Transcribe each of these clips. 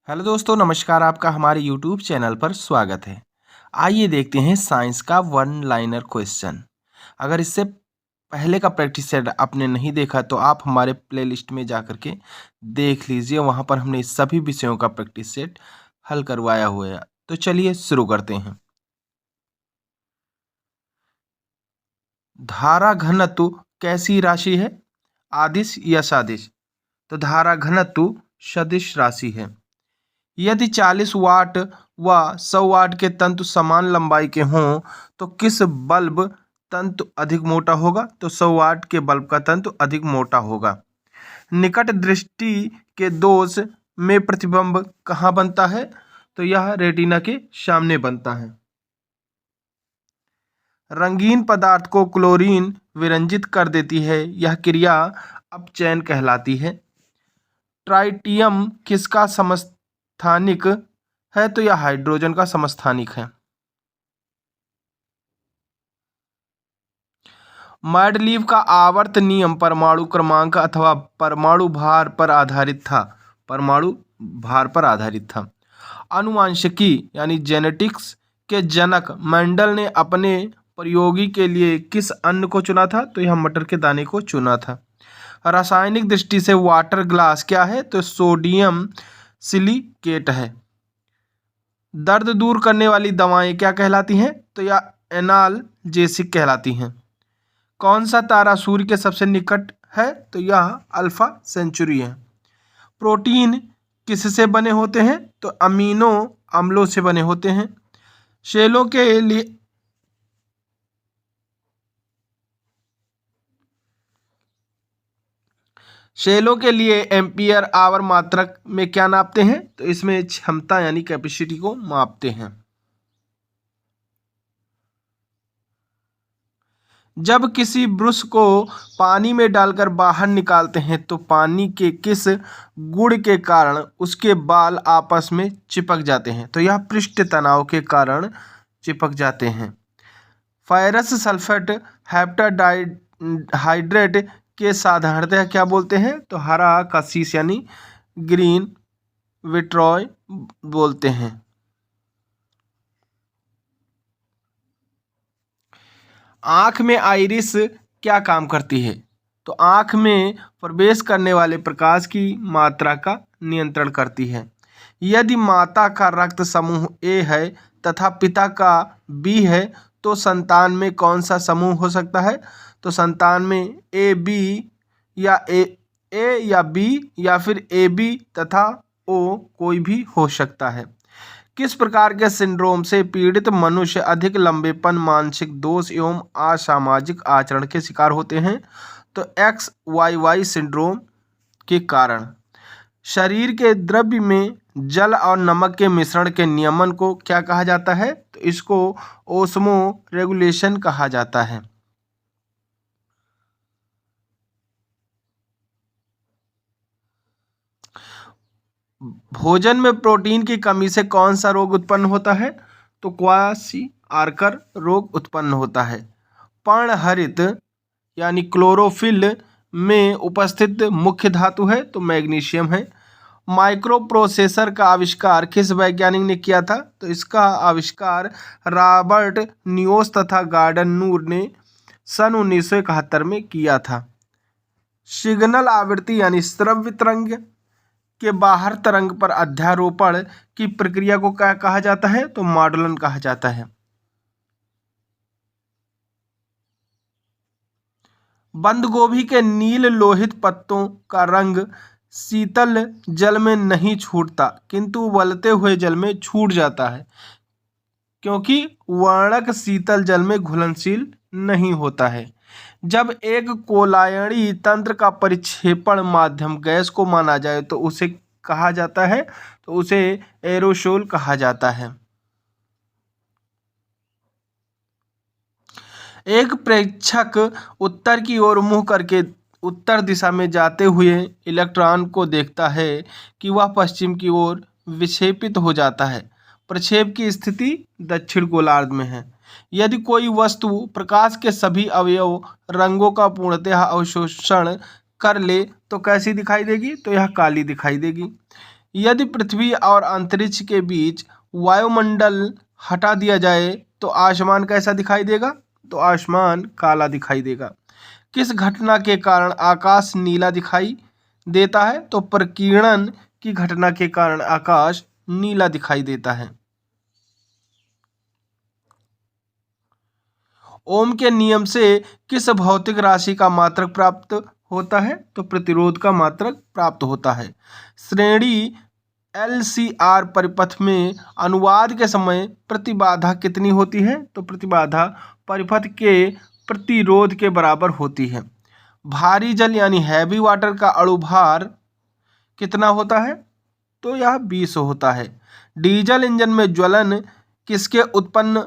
Hello दोस्तों, नमस्कार। आपका हमारे यूट्यूब चैनल पर स्वागत है। आइए देखते हैं साइंस का वन लाइनर क्वेश्चन। अगर इससे पहले का प्रैक्टिस सेट आपने नहीं देखा तो आप हमारे प्लेलिस्ट में जा कर के देख लीजिए। वहाँ पर हमने सभी विषयों का प्रैक्टिस सेट हल करवाया हुआ है। तो चलिए शुरू करते हैं। धारा घनत्व कैसी राशि है? आदिश या सदिश? तो धारा घनत्व सदिश राशि है। यदि 40 वाट व 100 वाट के तंतु समान लंबाई के हों तो किस बल्ब तंतु अधिक मोटा होगा? तो 100 वाट के बल्ब का तंतु अधिक मोटा होगा। निकट दृष्टि के दोष में प्रतिबिंब कहाँ बनता है? तो यह रेटिना के सामने बनता है। रंगीन पदार्थ को क्लोरीन विरंजित कर देती है, यह क्रिया अपचयन कहलाती है। ट्राइटियम किसका समस्थानिक है? तो यह हाइड्रोजन का समस्थानिक है। मैडलीव का आवर्त नियम परमाणु क्रमांक अथवा परमाणु भार पर आधारित था। परमाणु भार पर आधारित था। आनुवांशिकी यानी जेनेटिक्स के जनक मेंडल ने अपने प्रयोगी के लिए किस अन्न को चुना था? तो यह मटर के दाने को चुना था। रासायनिक दृष्टि से वाटर ग्लास क्या है? तो सोडियम सिलिकेट है। दर्द दूर करने वाली दवाएं क्या कहलाती हैं? तो यह एनाल्जेसिक कहलाती हैं। कौन सा तारा सूर्य के सबसे निकट है? तो यह अल्फा सेंचुरी है। प्रोटीन किससे बने होते हैं? तो अमीनो अम्लों से बने होते हैं। सेलों के लिए एम्पियर आवर मात्रक में क्या नापते हैं? तो इसमें क्षमता यानी कैपेसिटी को मापते हैं। जब किसी ब्रश को पानी में डालकर बाहर निकालते हैं तो पानी के किस गुण के कारण उसके बाल आपस में चिपक जाते हैं? तो यह पृष्ठ तनाव के कारण चिपक जाते हैं। फेरस सल्फेट हेप्टाहाइड्रेट के साधारणतः क्या बोलते हैं? तो हरा कशिश यानी ग्रीन विट्रॉय बोलते हैं। आँख में आइरिस क्या काम करती है? तो आँख में प्रवेश करने वाले प्रकाश की मात्रा का नियंत्रण करती है। यदि माता का रक्त समूह ए है तथा पिता का बी है तो संतान में कौन सा समूह हो सकता है? तो संतान में ए बी या ए या बी या फिर ए बी तथा ओ कोई भी हो सकता है। किस प्रकार के सिंड्रोम से पीड़ित मनुष्य अधिक लंबेपन, मानसिक दोष एवं असामाजिक आचरण के शिकार होते हैं? तो XYY सिंड्रोम के कारण। शरीर के द्रव्य में जल और नमक के मिश्रण के नियमन को क्या कहा जाता है? तो इसको ओस्मो रेगुलेशन कहा जाता है। भोजन में प्रोटीन की कमी से कौन सा रोग उत्पन्न होता है? तो क्वाशिआर्कर रोग उत्पन्न होता है। पर्णहरित यानी क्लोरोफिल में उपस्थित मुख्य धातु है? तो मैग्नीशियम है। माइक्रो प्रोसेसर का आविष्कार किस वैज्ञानिक ने किया था? तो इसका आविष्कार रॉबर्ट नियोस तथा गॉर्डन नूर ने सन 1971 में किया था। सिग्नल आवृत्ति यानी श्रव्य तरंग के बाहर तरंग पर अध्यारोपण की प्रक्रिया को क्या कहा जाता है? तो मॉडुलन कहा जाता है। बंद गोभी के नील लोहित पत्तों का रंग शीतल जल में नहीं छूटता किंतु उबलते हुए जल में छूट जाता है, क्योंकि वर्णक शीतल जल में घुलनशील नहीं होता है। जब एक कोलायनी तंत्र का परिक्षेपण माध्यम गैस को माना जाए तो उसे कहा जाता है? तो उसे एरोसोल कहा जाता है। एक प्रेक्षक उत्तर की ओर मुंह करके उत्तर दिशा में जाते हुए इलेक्ट्रॉन को देखता है कि वह पश्चिम की ओर विक्षेपित हो जाता है। प्रक्षेप की स्थिति दक्षिण गोलार्ध में है। यदि कोई वस्तु प्रकाश के सभी अवयव रंगों का पूर्णतः अवशोषण कर ले तो कैसी दिखाई देगी? तो यह काली दिखाई देगी। यदि पृथ्वी और अंतरिक्ष के बीच वायुमंडल हटा दिया जाए तो आसमान कैसा दिखाई देगा? तो आसमान काला दिखाई देगा। किस घटना के कारण आकाश नीला दिखाई देता है? तो प्रकीर्णन की घटना के कारण आकाश नीला दिखाई देता है। ओम के नियम से किस भौतिक राशि का मात्रक प्राप्त होता है? तो प्रतिरोध का मात्रक प्राप्त होता है। श्रेणी LCR परिपथ में अनुवाद के समय प्रतिबाधा कितनी होती है? तो प्रतिबाधा परिपथ के प्रतिरोध के बराबर होती है। भारी जल यानी हैवी वाटर का अणुभार कितना होता है? तो यह 20 होता है। डीजल इंजन में ज्वलन किसके उत्पन्न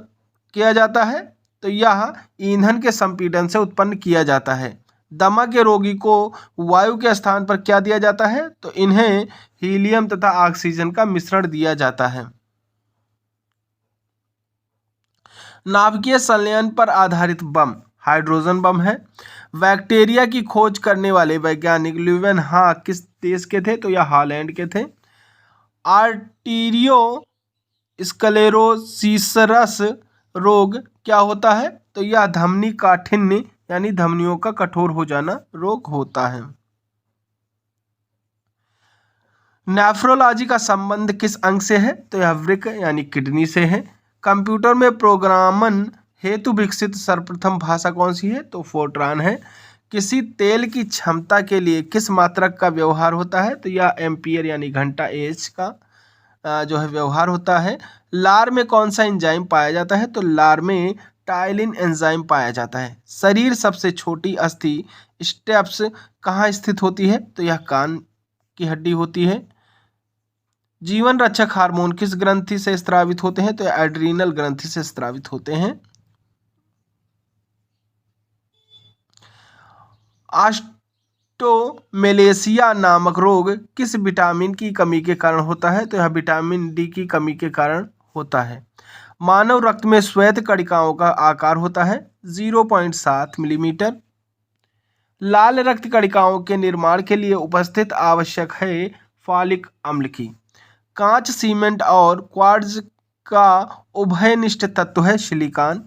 किया जाता है? तो यह ईंधन के संपीड़न से उत्पन्न किया जाता है। दमा के रोगी को वायु के स्थान पर क्या दिया जाता है? तो इन्हें हीलियम तथा ऑक्सीजन का मिश्रण दिया जाता है। नाभिकीय संलयन पर आधारित बम हाइड्रोजन बम है। बैक्टीरिया की खोज करने वाले वैज्ञानिक ल्यूवेनहॉक किस देश के थे? तो यह हॉलैंड के थे। आर्टीरियो स्क्लेरोसिस रोग क्या होता है? तो यह धमनी काठिन्य यानी धमनियों का कठोर हो जाना रोग होता है। नेफ्रोलॉजी का संबंध किस अंग से है? तो यह वृक्क यानी किडनी से है। कंप्यूटर में प्रोग्रामन हेतु विकसित सर्वप्रथम भाषा कौन सी है? तो फोर्ट्रान है। किसी तेल की क्षमता के लिए किस मात्रक का व्यवहार होता है? तो यह एम्पियर यानी घंटा एच का जो है व्यवहार होता है। लार में कौन सा एंजाइम पाया जाता है? तो लार में टाइलिन एंजाइम पाया जाता है। शरीर सबसे छोटी अस्थि स्टेप्स कहाँ स्थित होती है? तो यह कान की हड्डी होती है। जीवन रक्षक हार्मोन किस ग्रंथि से स्रावित होते हैं? तो एड्रीनल ग्रंथि से स्रावित होते हैं। ऑस्टियोमेलेसिया नामक रोग किस विटामिन की कमी के कारण होता है? तो यह विटामिन डी की कमी के कारण होता है। मानव रक्त में श्वेत कणिकाओं का आकार होता है 0.7 मिलीमीटर। लाल रक्त कणिकाओं के निर्माण के लिए उपस्थित आवश्यक है फॉलिक अम्ल की। कांच, सीमेंट और क्वार्ट्ज का उभयनिष्ठ तत्व है सिलिकॉन।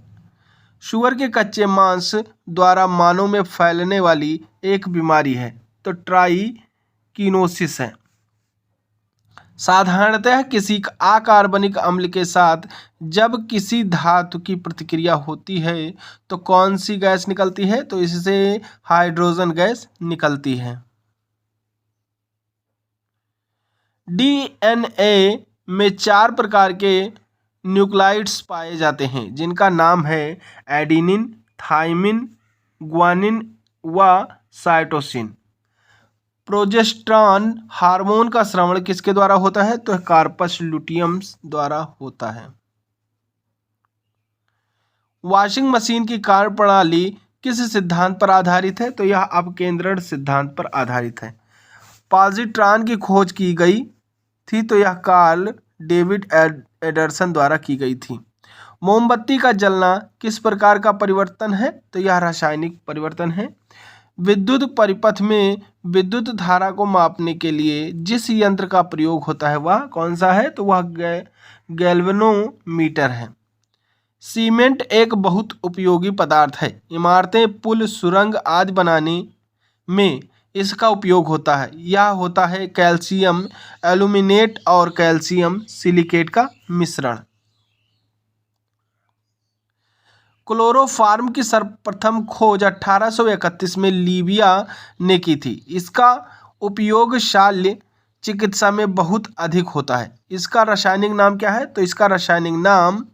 शुगर के कच्चे मांस द्वारा मानव में फैलने वाली एक बीमारी है तो ट्राइकिनोसिस है। साधारणतः किसी अकार्बनिक अम्ल के साथ जब किसी धातु की प्रतिक्रिया होती है तो कौन सी गैस निकलती है? तो इससे हाइड्रोजन गैस निकलती है। DNA में 4 प्रकार के न्यूक्लाइड्स पाए जाते हैं जिनका नाम है एडेनिन, थाइमिन, ग्वानिन व साइटोसिन। प्रोजेस्टेरॉन हार्मोन का स्रावन किसके द्वारा होता है? तो कार्पस लुटियम द्वारा होता है। वॉशिंग मशीन की कार्यप्रणाली किस सिद्धांत पर आधारित है? तो यह अपकेंद्रण सिद्धांत पर आधारित है। पॉजिट्रॉन की खोज की गई थी तो यह कार्ल डेविड एंडरसन द्वारा की गई थी। मोमबत्ती का जलना किस प्रकार का परिवर्तन है? तो यह रासायनिक परिवर्तन है। विद्युत परिपथ में विद्युत धारा को मापने के लिए जिस यंत्र का प्रयोग होता है वह कौन सा है? तो वह गैल्वेनोमीटर है। सीमेंट एक बहुत उपयोगी पदार्थ है। इमारतें, पुल, सुरंग आदि बनाने में इसका उपयोग होता है। यह होता है कैल्शियम एल्यूमिनेट और कैल्शियम सिलिकेट का मिश्रण। क्लोरोफॉर्म की सर्वप्रथम खोज 1831 में लीबिया ने की थी। इसका उपयोग शल्य चिकित्सा में बहुत अधिक होता है। इसका रासायनिक नाम क्या है? तो इसका रासायनिक नाम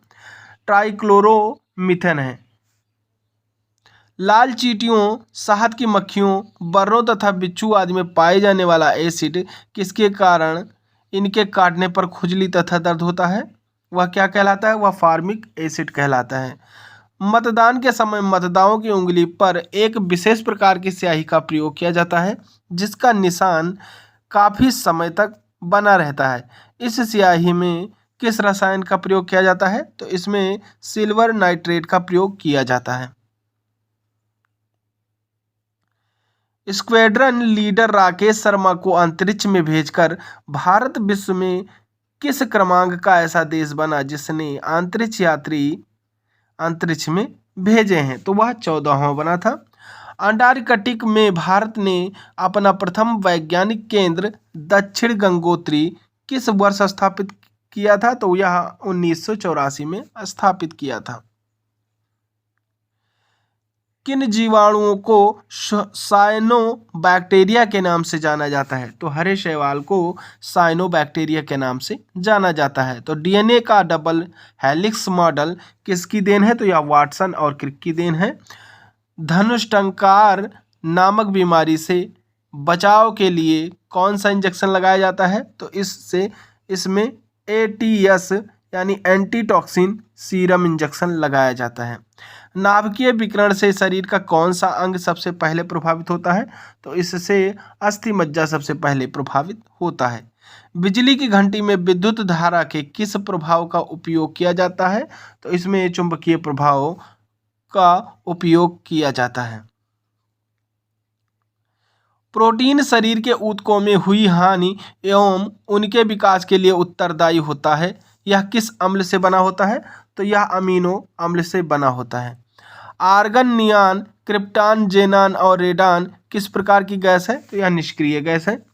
ट्राइक्लोरोमीथेन है। लाल चींटियों, शहद की मक्खियों, बर्रों तथा बिच्छू आदि में पाए जाने वाला एसिड किसके कारण इनके काटने पर खुजली तथा दर्द होता है? वह क्या कहलाता है? वह फॉर्मिक एसिड कहलाता है। मतदान के समय मतदाताओं की उंगली पर एक विशेष प्रकार की स्याही का प्रयोग किया जाता है जिसका निशान काफी समय तक बना रहता है। इस स्याही में किस रसायन का प्रयोग किया जाता है? तो इसमें सिल्वर नाइट्रेट का प्रयोग किया जाता है। स्क्वाड्रन लीडर राकेश शर्मा को अंतरिक्ष में भेजकर भारत विश्व में किस क्रमांक का ऐसा देश बना जिसने अंतरिक्ष यात्री अंतरिक्ष में भेजे हैं? तो वह 14वां बना था। अंटार्कटिक में भारत ने अपना प्रथम वैज्ञानिक केंद्र दक्षिण गंगोत्री किस वर्ष स्थापित किया था? तो यह 1984 में स्थापित किया था। किन जीवाणुओं को साइनोबैक्टीरिया के नाम से जाना जाता है? तो हरे शैवाल को साइनोबैक्टीरिया के नाम से जाना जाता है। तो डीएनए का डबल हेलिक्स मॉडल किसकी देन है? तो यह वाटसन और क्रिक की देन है। धनुष्टंकार नामक बीमारी से बचाव के लिए कौन सा इंजेक्शन लगाया जाता है? तो इसमें ATS यानी एंटीटॉक्सिन सीरम इंजेक्शन लगाया जाता है। नाभिकीय विकिरण से शरीर का कौन सा अंग सबसे पहले प्रभावित होता है? तो इससे अस्थि मज्जा सबसे पहले प्रभावित होता है। बिजली की घंटी में विद्युत धारा के किस प्रभाव का उपयोग किया जाता है? तो इसमें चुंबकीय प्रभाव का उपयोग किया जाता है। प्रोटीन शरीर के ऊतकों में हुई हानि एवं उनके विकास के लिए उत्तरदायी होता है। यह किस अम्ल से बना होता है? तो यह अमीनो अम्ल से बना होता है। आर्गन, नियान, क्रिप्टान, जेनान और रेडान किस प्रकार की गैस है? तो यह निष्क्रिय गैस है।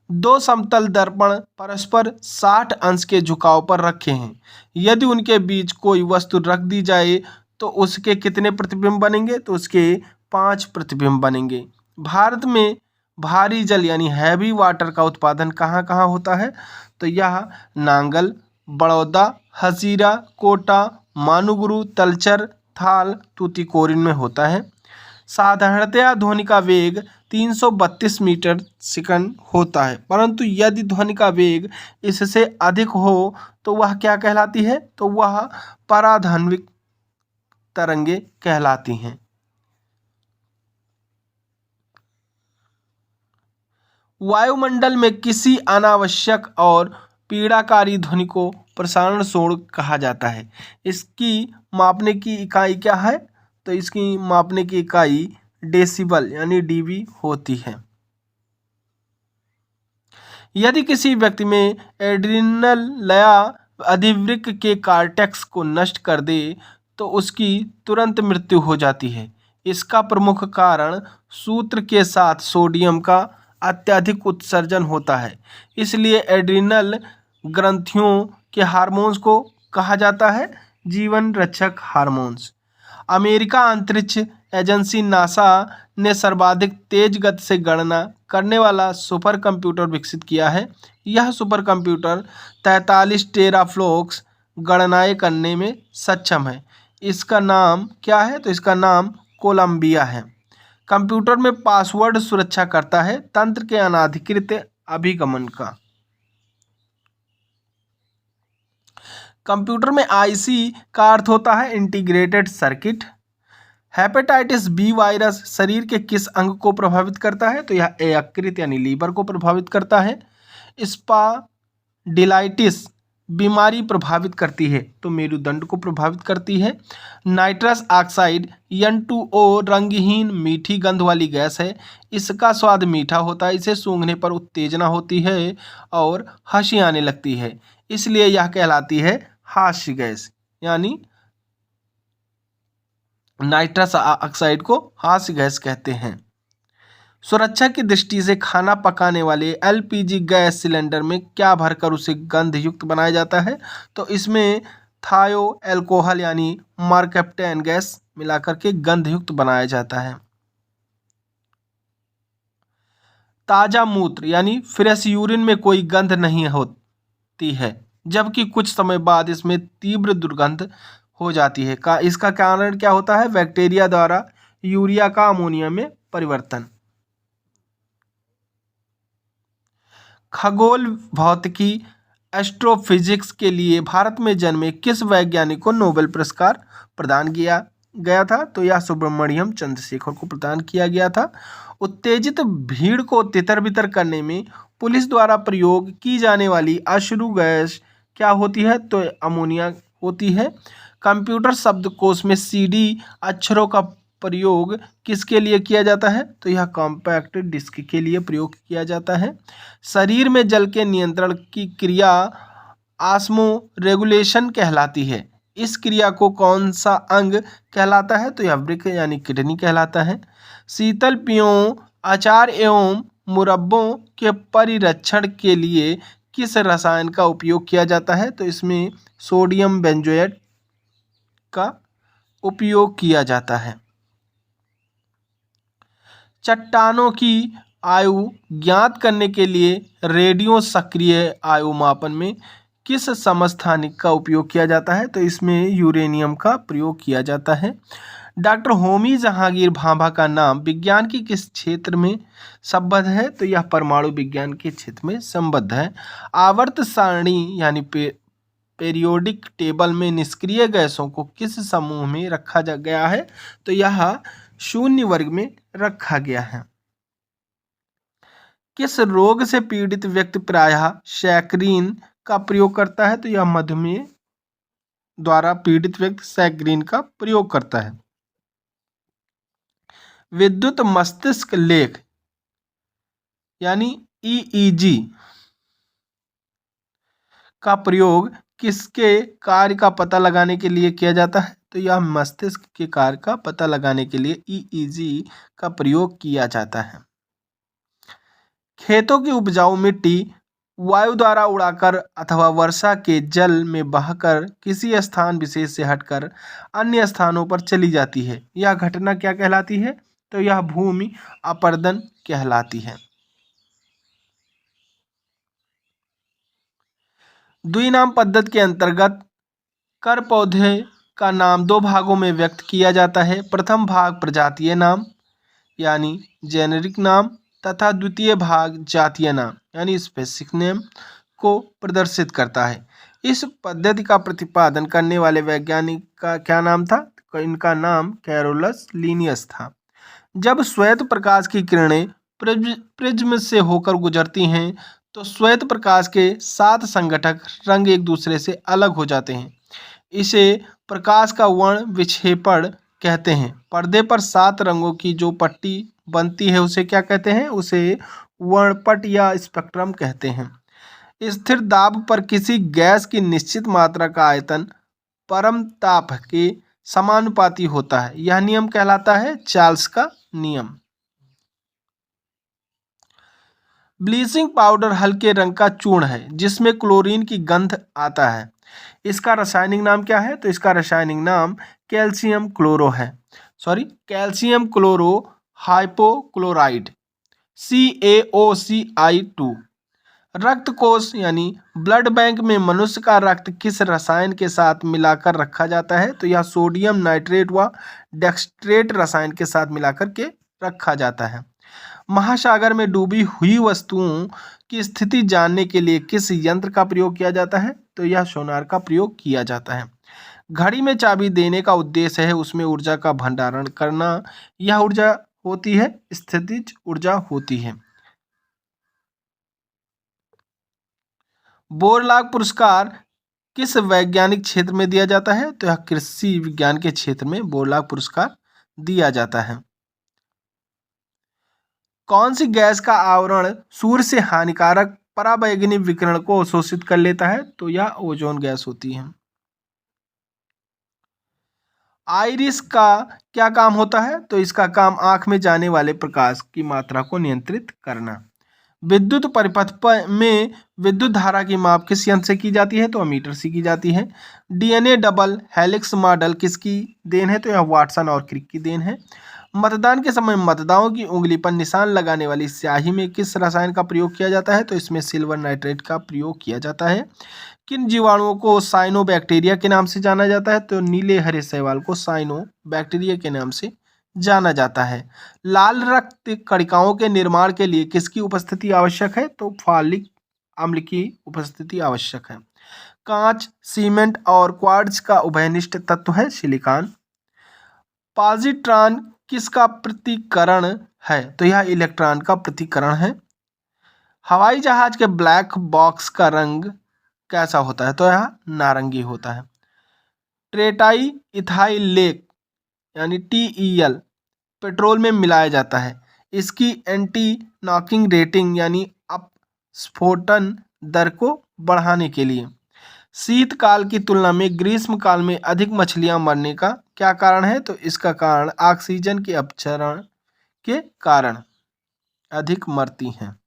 दो समतल दर्पण परस्पर 60 अंश के झुकाव पर रखे हैं। यदि उनके बीच कोई वस्तु रख दी जाए तो उसके कितने प्रतिबिंब बनेंगे? तो उसके 5 प्रतिबिंब बनेंगे। भारत में भारी जल यानी हैवी वाटर का उत्पादन कहाँ कहाँ होता है? तो यह नांगल, बड़ौदा, हजीरा, कोटा, मानूगुरु, तलचर, थाल, तूतीकोरिन में होता है। साधारणतया ध्वनि का वेग 332 मीटर सेकंड होता है, परंतु यदि ध्वनि का वेग इससे अधिक हो तो वह क्या कहलाती है? तो वह पराध्वनिक तरंगे कहलाती हैं। वायुमंडल में किसी अनावश्यक और पीड़ाकारी ध्वनि को प्रसारण शोर कहा जाता है। इसकी मापने की इकाई क्या है? तो इसकी मापने की इकाई डेसिबल यानी डीबी होती है। यदि किसी व्यक्ति में एड्रिनल लया अधिवृक्क के कार्टेक्स को नष्ट कर दे तो उसकी तुरंत मृत्यु हो जाती है। इसका प्रमुख कारण सूत्र के साथ सोडियम का अत्यधिक उत्सर्जन होता है। इसलिए एड्रिनल ग्रंथियों के हार्मोन्स को कहा जाता है जीवन रक्षक हार्मोन्स। अमेरिका अंतरिक्ष एजेंसी नासा ने सर्वाधिक तेज गति से गणना करने वाला सुपर कंप्यूटर विकसित किया है। यह सुपर कंप्यूटर 43 टेराफ्लोप्स गणनाएं करने में सक्षम है। इसका नाम क्या है? तो इसका नाम कोलंबिया है। कंप्यूटर में पासवर्ड सुरक्षा करता है तंत्र के अनाधिकृत अभिगमन का। कंप्यूटर में IC का अर्थ होता है integrated circuit. Hepatitis B virus शरीर के किस अंग को प्रभावित करता है? तो यह यकृत यानी लीवर को प्रभावित करता है। स्पॉन्डिलाइटिस बीमारी प्रभावित करती है तो मेरुदंड को प्रभावित करती है। नाइट्रस ऑक्साइड N2O रंगहीन मीठी गंध वाली गैस है। इसका स्वाद मीठा होता है। इसे सूंघने पर उत्तेजना होती है और हंसी आने लगती है, इसलिए यह कहलाती है हास्य गैस, यानी नाइट्रस ऑक्साइड को हास्य गैस कहते हैं। सुरक्षा की दृष्टि से खाना पकाने वाले LPG गैस सिलेंडर में क्या भरकर उसे गंध युक्त बनाया जाता है? तो इसमें थायो एल्कोहल यानी मरकैप्टेन गैस मिलाकर के गंध युक्त बनाया जाता है। ताजा मूत्र यानी फ्रेश यूरिन में कोई गंध नहीं होती है, जबकि कुछ समय बाद इसमें तीव्र दुर्गंध हो जाती है। इसका कारण क्या होता है? बैक्टीरिया द्वारा यूरिया का अमोनिया में परिवर्तन। खगोल भौतिकी एस्ट्रोफिजिक्स के लिए भारत में जन्मे किस वैज्ञानिक को नोबेल पुरस्कार प्रदान किया गया था? तो यह सुब्रमण्यम चंद्रशेखर को प्रदान किया गया था। उत्तेजित भीड़ को तितर बितर करने में पुलिस द्वारा प्रयोग की जाने वाली अश्रु गैस क्या होती है? तो अमोनिया होती है। कंप्यूटर शब्दकोश में CD अक्षरों का प्रयोग किसके लिए किया जाता है? तो यह कॉम्पैक्ट डिस्क के लिए प्रयोग किया जाता है। शरीर में जल के नियंत्रण की क्रिया ऑस्मो रेगुलेशन कहलाती है। इस क्रिया को कौन सा अंग कहलाता है? तो यह वृक्क यानी किडनी कहलाता है। शीतल पेयों, अचार एवं मुरब्बों के परिरक्षण के लिए किस रसायन का उपयोग किया जाता है? तो इसमें सोडियम बेंजोएट का उपयोग किया जाता है। चट्टानों की आयु ज्ञात करने के लिए रेडियो सक्रिय आयु मापन में किस समस्थानिक का उपयोग किया जाता है? तो इसमें यूरेनियम का प्रयोग किया जाता है। डॉक्टर होमी जहांगीर भाभा का नाम विज्ञान के किस क्षेत्र में संबद्ध है? तो यह परमाणु विज्ञान के क्षेत्र में संबद्ध है। आवर्त सारणी यानी पीरियोडिक टेबल में निष्क्रिय गैसों को किस समूह में रखा गया है? तो यह शून्य वर्ग में रखा गया है। किस रोग से पीड़ित व्यक्ति प्रायः सैकरीन का प्रयोग करता है? तो यह मधुमेह द्वारा पीड़ित व्यक्ति सैकरीन का प्रयोग करता है। विद्युत मस्तिष्क लेख यानी ईईजी का प्रयोग किसके कार्य का पता लगाने के लिए किया जाता है? तो यह मस्तिष्क के कार्य का पता लगाने के लिए ईईजी का प्रयोग किया जाता है। खेतों की उपजाऊ मिट्टी वायु द्वारा उड़ाकर अथवा वर्षा के जल में बहकर किसी स्थान विशेष से हटकर अन्य स्थानों पर चली जाती है। यह घटना क्या कहलाती है? तो यह भूमि अपरदन कहलाती है। द्विनाम पद्धति के अंतर्गत कर पौधे का नाम दो भागों में व्यक्त किया जाता है। प्रथम भाग प्रजातीय नाम यानी जेनेरिक नाम तथा द्वितीय भाग जातीय नाम यानी स्पेसिफिक नेम को प्रदर्शित करता है। इस पद्धति का प्रतिपादन करने वाले वैज्ञानिक का क्या नाम था? तो इनका नाम कैरोलस लिनियस था। जब श्वेत प्रकाश की किरणें प्रिज्म से होकर गुजरती हैं तो श्वेत प्रकाश के 7 संघटक रंग एक दूसरे से अलग हो जाते हैं। इसे प्रकाश का वर्ण विक्षेपण कहते हैं। पर्दे पर 7 रंगों की जो पट्टी बनती है उसे क्या कहते हैं? उसे वर्णपट या स्पेक्ट्रम कहते हैं। स्थिर दाब पर किसी गैस की निश्चित मात्रा का आयतन परम ताप के समानुपाती होता है। यह नियम कहलाता है चार्ल्स का नियम। ब्लीचिंग पाउडर हल्के रंग का चूर्ण है जिसमें क्लोरीन की गंध आता है। इसका रासायनिक नाम क्या है? तो इसका रासायनिक नाम कैल्शियम क्लोरो है। Calcium chloro hypochloride CaOCl2। रक्त कोष यानी ब्लड बैंक में मनुष्य का रक्त किस रसायन के साथ मिलाकर रखा जाता है? तो यह सोडियम नाइट्रेट व डेक्सट्रेट रसायन के साथ मिलाकर के रखा जाता है। महासागर में डूबी हुई वस्तुओं की स्थिति जानने के लिए किस यंत्र का प्रयोग किया जाता है? तो यह सोनार का प्रयोग किया जाता है। घड़ी में चाबी देने का उद्देश्य है उसमें ऊर्जा का भंडारण करना। यह ऊर्जा होती है स्थितिज ऊर्जा होती है। बोरलॉग पुरस्कार किस वैज्ञानिक क्षेत्र में दिया जाता है? तो यह कृषि विज्ञान के क्षेत्र में बोरलॉग पुरस्कार दिया जाता है। कौन सी गैस का आवरण सूर्य से हानिकारक पराबैंगनी विकिरण को अवशोषित कर लेता है? तो यह ओजोन गैस होती है। आइरिस का क्या काम होता है? तो इसका काम आंख में जाने वाले प्रकाश की मात्रा को नियंत्रित करना। विद्युत परिपथ में विद्युत धारा की माप किस यंत्र से की जाती है? तो अमीटर से की जाती है। DNA डबल हेलिक्स मॉडल किसकी देन है? तो यह वाटसन और क्रिक की देन है। मतदान के समय मतदाताओं की उंगली पर निशान लगाने वाली स्याही में किस रसायन का प्रयोग किया जाता है? तो इसमें सिल्वर नाइट्रेट का प्रयोग किया जाता है। किन जीवाणुओं को साइनोबैक्टीरिया के नाम से जाना जाता है? तो नीले हरे शैवाल को साइनोबैक्टीरिया के नाम से जाना जाता है। लाल रक्त कणिकाओं के निर्माण के लिए किसकी उपस्थिति आवश्यक है? तो फॉलिक अम्ल की उपस्थिति आवश्यक है। कांच, सीमेंट और क्वार्ट्ज का उभयनिष्ठ तत्व है सिलिकॉन। पॉजिट्रॉन किसका प्रतिकरण है? तो यह इलेक्ट्रॉन का प्रतिकरण है। हवाई जहाज के ब्लैक बॉक्स का रंग कैसा होता है? तो यह नारंगी होता है। ट्रेटाई इथाइल लेक यानी TEL पेट्रोल में मिलाया जाता है। इसकी एंटी नॉकिंग रेटिंग यानी अपस्फोटन दर को बढ़ाने के लिए। शीतकाल की तुलना में ग्रीष्म काल में अधिक मछलियां मरने का क्या कारण है? तो इसका कारण ऑक्सीजन के अपक्षरण के कारण अधिक मरती हैं।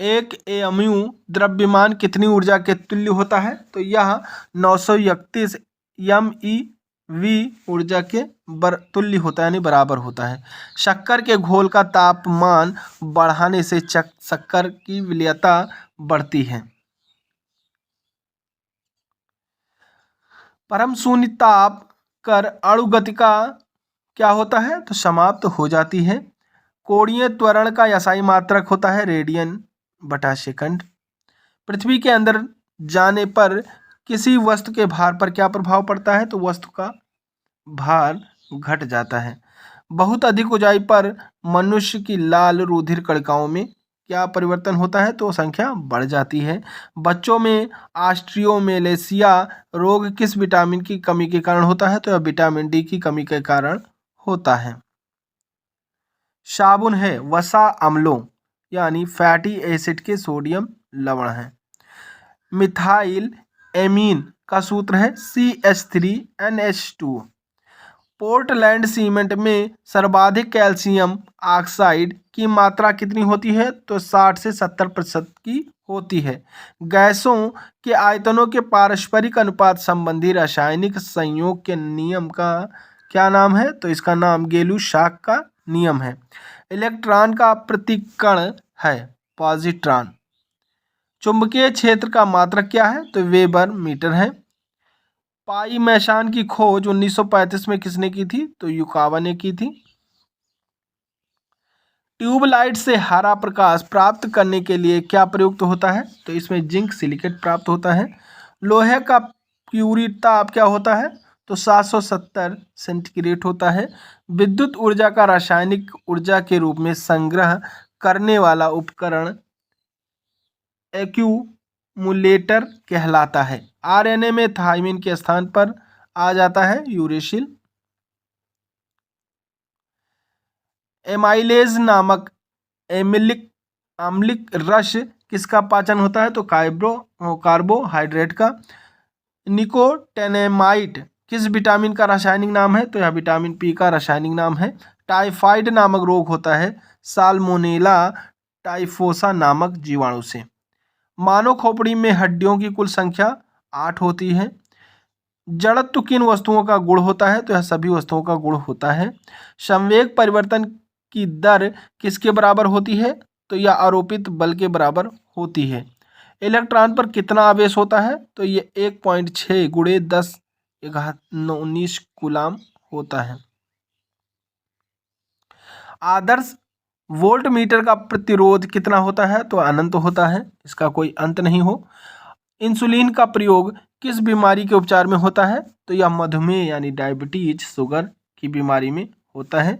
एक एमयू द्रव्यमान कितनी ऊर्जा के तुल्य होता है? तो यह 931 MeV ऊर्जा के तुल्य होता है यानी बराबर होता है। शक्कर के घोल का तापमान बढ़ाने से शक्कर की विलयता बढ़ती है। परम शून्य ताप कर अणुगतिका क्या होता है? तो समाप्त हो जाती है। कोणीय त्वरण का SI मात्रक होता है रेडियन/सेकंड। पृथ्वी के अंदर जाने पर किसी वस्तु के भार पर क्या प्रभाव पड़ता है? तो वस्तु का भार घट जाता है। बहुत अधिक ऊंचाई पर मनुष्य की लाल रुधिर कणिकाओं में क्या परिवर्तन होता है? तो संख्या बढ़ जाती है। बच्चों में ऑस्ट्रियोमेलेसिया रोग किस विटामिन की कमी के कारण होता है? तो यह विटामिन डी की कमी के कारण होता है। साबुन है वसा अम्लों यानी फैटी एसिड के सोडियम लवण है। मिथाइल एमीन का सूत्र है CH3NH2। पोर्टलैंड सीमेंट में सर्वाधिक कैल्शियम ऑक्साइड की मात्रा कितनी होती है? तो 60 से 70% की होती है। गैसों के आयतनों के पारस्परिक अनुपात संबंधी रासायनिक संयोग के नियम का क्या नाम है? तो इसका नाम गेलू-शाक का नियम है। इलेक्ट्रॉन का प्रतिकण है पॉजिट्रॉन। चुंबकीय क्षेत्र का मात्रक क्या है? तो वेबर मीटर है। पाई मैशान की खोज 1935 में किसने की थी? तो युकावा ने की थी। ट्यूबलाइट से हरा प्रकाश प्राप्त करने के लिए क्या प्रयुक्त होता है? तो इसमें जिंक सिलिकेट प्राप्त होता है। लोहे का क्यूरी ताप क्या होता है? तो 770 सेंटीग्रेड होता है। विद्युत ऊर्जा का रासायनिक ऊर्जा के रूप में संग्रह करने वाला उपकरण एक्यूमुलेटर कहलाता है। RNA में थायमिन के स्थान पर आ जाता है यूरेसिल। एमाइलेज नामक अम्लिक रस किसका पाचन होता है? तो कार्बोहाइड्रेट का। निकोटिनामाइड किस विटामिन का रासायनिक नाम है? तो यह विटामिन P का रासायनिक नाम है। टाइफाइड नामक रोग होता है साल्मोनेला टाइफोसा नामक जीवाणु से। मानव खोपड़ी में हड्डियों की कुल संख्या 8 होती है। जड़त्व किन वस्तुओं का गुण होता है? तो यह सभी वस्तुओं का गुण होता है। संवेग परिवर्तन की दर किसके बराबर होती है? तो यह आरोपित बल के बराबर होती है। इलेक्ट्रॉन पर कितना आवेश होता है? तो ये 1.6 × 10⁻19 कूलाम होता है। आदर्श वोल्ट मीटर का प्रतिरोध कितना होता है? तो अनंत होता है, इसका कोई अंत नहीं हो। इंसुलिन का प्रयोग किस बीमारी के उपचार में होता है? तो यह मधुमेह यानी डायबिटीज शुगर की बीमारी में होता है।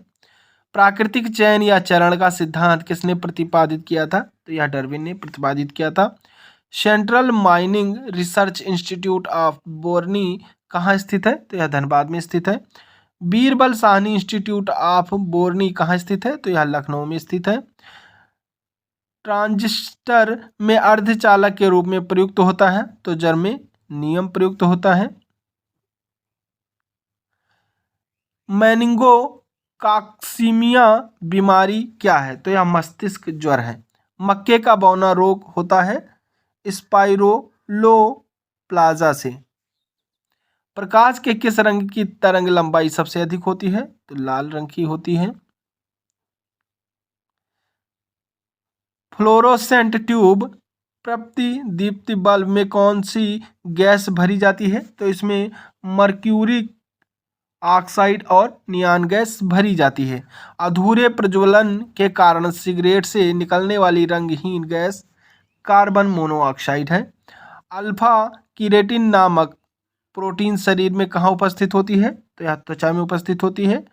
प्राकृतिक चयन या चरण का सिद्धांत किसने प्रतिपादित किया था? तो यह डार्विन ने प्रतिपादित किया था। Central Mining Research Institute of बोर्नी कहाँ स्थित है? तो यह धनबाद में स्थित है। बीरबल साहनी इंस्टीट्यूट ऑफ बोर्नी कहाँ स्थित है? तो यह लखनऊ में स्थित है। ट्रांजिस्टर में अर्धचालक के रूप में प्रयुक्त होता है तो जर्मेनियम प्रयुक्त होता है। मेनिंगोकॉक्सीमिया बीमारी क्या है? तो यह मस्तिष्क ज्वर है। मक्के का बौना रोग होता है स्पाइरोलोप्लाजा से। प्रकाश के किस रंग की तरंग लंबाई सबसे अधिक होती है? तो लाल रंग की होती है। फ्लोरोसेंट ट्यूब प्रतिदीप्ति बल्ब में कौन सी गैस भरी जाती है? तो इसमें मर्क्यूरिक ऑक्साइड और नियान गैस भरी जाती है। अधूरे प्रज्वलन के कारण सिगरेट से निकलने वाली रंगहीन गैस कार्बन मोनोऑक्साइड है। अल्फा कीरेटिन नामक प्रोटीन शरीर में कहाँ उपस्थित होती है? तो यह त्वचा में उपस्थित होती है।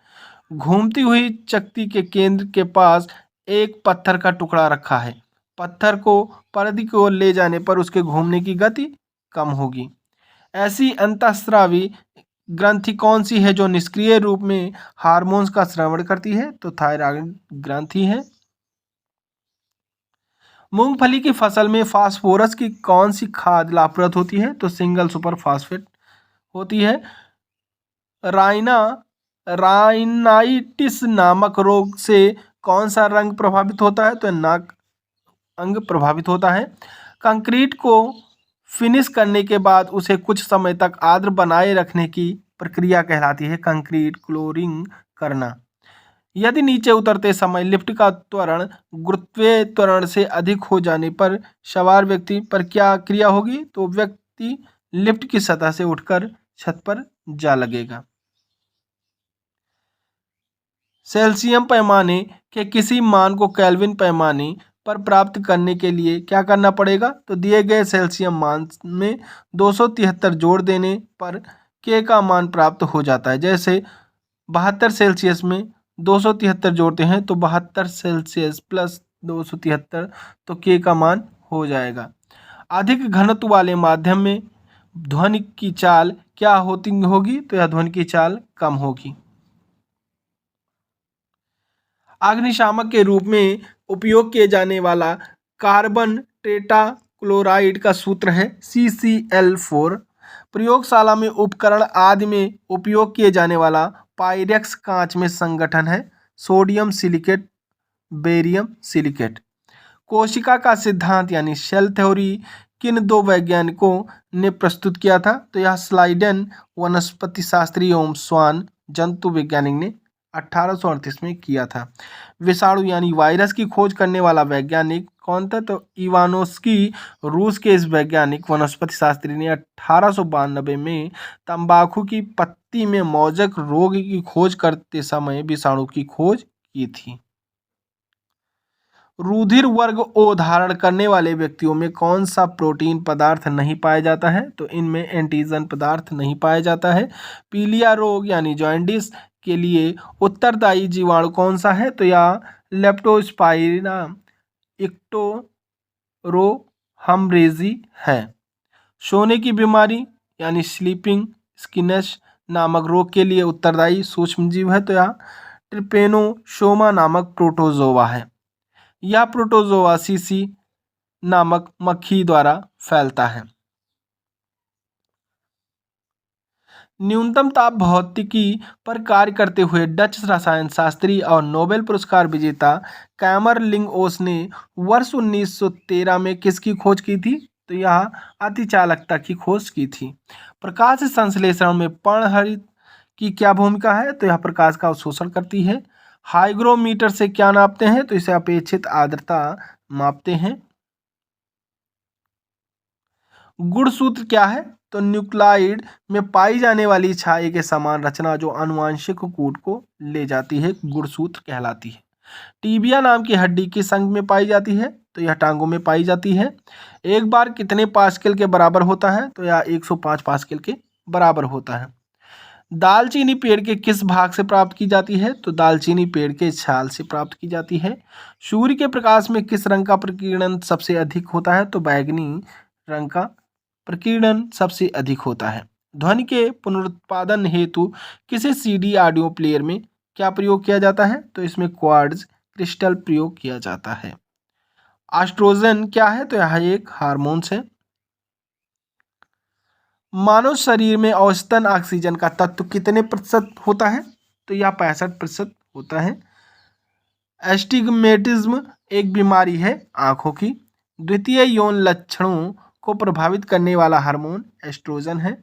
घूमती हुई चकती के केंद्र के पास एक पत्थर का टुकड़ा रखा है। पत्थर को परिधि की ओर ले जाने पर उसके घूमने की गति कम होगी। ऐसी अंतःस्रावी ग्रंथि कौन सी है जो निष्क्रिय रूप में हार्मोन्स का स्रावन करती है? तो थायराइड ग्रंथि है। मूंगफली की फसल में फास्फोरस की कौन सी खाद लाभप्रद होती है? तो सिंगल सुपर फास्फेट होती है। राइना राइनाइटिस नामक रोग से कौन सा रंग प्रभावित होता है? तो नाक अंग प्रभावित होता है। कंक्रीट को फिनिश करने के बाद उसे कुछ समय तक आर्द्र बनाए रखने की प्रक्रिया कहलाती है कंक्रीट क्लोरिंग करना। यदि नीचे उतरते समय लिफ्ट का त्वरण गुरुत्वीय त्वरण से अधिक हो जाने पर सवार व्यक्ति पर क्या क्रिया होगी? तो व्यक्ति लिफ्ट की सतह से उठकर छत पर जा लगेगा। सेल्सियम पैमाने के किसी मान को केल्विन पैमाने पर प्राप्त करने के लिए क्या करना पड़ेगा? तो दिए गए सेल्सियम मान में 273 जोड़ देने पर के का मान प्राप्त हो जाता है। जैसे 72 सेल्सियस में 273 जोड़ते हैं तो 72 सेल्सियस प्लस 273 तो के का मान हो जाएगा। अधिक घनत्व वाले माध्यम में ध्वनि की चाल क्या होगी? तो यह ध्वनि की चाल कम होगी। अग्निशामक के रूप में उपयोग किए जाने वाला कार्बन टेट्राक्लोराइड का सूत्र है CCl4। प्रयोगशाला में उपकरण आदि में उपयोग किए जाने वाला पायरेक्स कांच में संगठन है सोडियम सिलिकेट बेरियम सिलिकेट। कोशिका का सिद्धांत यानी सेल थ्योरी किन दो वैज्ञानिकों ने प्रस्तुत किया था? तो यह स्लाइडेन वनस्पति शास्त्री एवं स्वान जंतु वैज्ञानिक ने 1838 में किया था। विषाणु यानी वायरस की खोज करने वाला वैज्ञानिक कौन था? तो इवानोस्की। रूस के इस वैज्ञानिक वनस्पति शास्त्री ने 1892 में तंबाकू की पत्ती में मौजक रोग की खोज करते समय विषाणु की खोज की थी। रुधिर वर्ग ओ धारण करने वाले व्यक्तियों में कौन सा प्रोटीन पदार्थ नहीं पाया जाता है? तो इनमें एंटीजन पदार्थ नहीं पाया जाता है। पीलिया रोग यानी जॉन्डिस के लिए उत्तरदायी जीवाणु कौन सा है? तो यह लेप्टोस्पाइरा इक्टोरोहमरेजी है। सोने की बीमारी यानी स्लीपिंग स्किनेस नामक रोग के लिए उत्तरदायी सूक्ष्मजीव है। तो यह ट्रिपेनोसोमा नामक प्रोटोजोआ है। यह प्रोटोजोआ सीसी नामक मक्खी द्वारा फैलता है। न्यूनतम ताप भौतिकी पर कार्य करते हुए डच रसायन शास्त्री और नोबेल पुरस्कार विजेता कैमरलिंगओस ने वर्ष 1913 में किसकी खोज की थी? तो यह अतिचालकता की खोज की थी। प्रकाश संश्लेषण में पर्णहरित की क्या भूमिका है? तो यह प्रकाश का अवशोषण करती है। हाइग्रोमीटर से क्या नापते हैं? तो इसे अपेक्षित आर्द्रता मापते हैं। गुणसूत्र क्या है? तो न्यूक्लाइड में पाई जाने वाली छाये के समान रचना जो आनुवंशिक कूट को ले जाती है गुणसूत्र कहलाती है। टीबिया नाम की हड्डी किस अंग में पाई जाती है? तो यह टांगों में पाई जाती है। एक बार कितने पास्कल के बराबर होता है? तो यह 105 पास्कल के बराबर होता है। दालचीनी पेड़ के किस भाग से प्राप्त की जाती है? तो दालचीनी पेड़ के छाल से प्राप्त की जाती है। सूर्य के प्रकाश में किस रंग का प्रकीर्णन सबसे अधिक होता है? तो बैगनी रंग का प्रकीर्णन सबसे अधिक होता है। ध्वनि के पुनरुत्पादन हेतु किसी CD ऑडियो प्लेयर में क्या प्रयोग किया जाता है? तो इसमें क्वार्ट्ज क्रिस्टल प्रयोग किया जाता है। एस्ट्रोजन क्या है? तो यह एक हार्मोन्स है। मानव शरीर में औसतन ऑक्सीजन का तत्व कितने प्रतिशत होता है? तो यह 65% होता है। एस्टिग्मेटिज्म एक बीमारी है आंखों की। द्वितीय यौन लक्षणों को प्रभावित करने वाला हार्मोन एस्ट्रोजन है।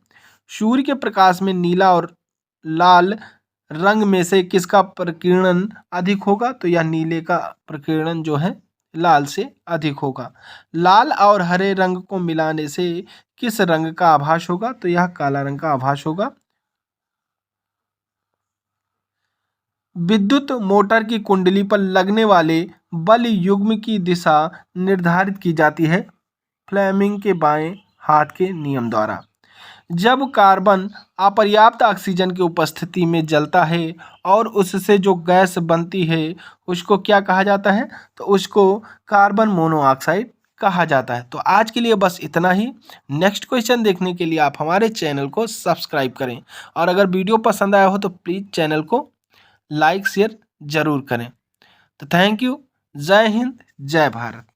सूर्य के प्रकाश में नीला और लाल रंग में से किसका प्रकीर्णन अधिक होगा? तो यह नीले का प्रकीर्णन जो है लाल से अधिक होगा। लाल और हरे रंग को मिलाने से किस रंग का आभास होगा? तो यह काला रंग का आभास होगा। विद्युत मोटर की कुंडली पर लगने वाले बल युग्म की दिशा निर्धारित की जाती है फ्लेमिंग के बाएं हाथ के नियम द्वारा। जब कार्बन अपर्याप्त ऑक्सीजन की उपस्थिति में जलता है और उससे जो गैस बनती है उसको क्या कहा जाता है? तो उसको कार्बन मोनोऑक्साइड कहा जाता है। तो आज के लिए बस इतना ही। नेक्स्ट क्वेश्चन देखने के लिए आप हमारे चैनल को सब्सक्राइब करें और अगर वीडियो पसंद आया हो तो प्लीज़ चैनल को लाइक शेयर ज़रूर करें। तो थैंक यू। जय हिंद, जय भारत।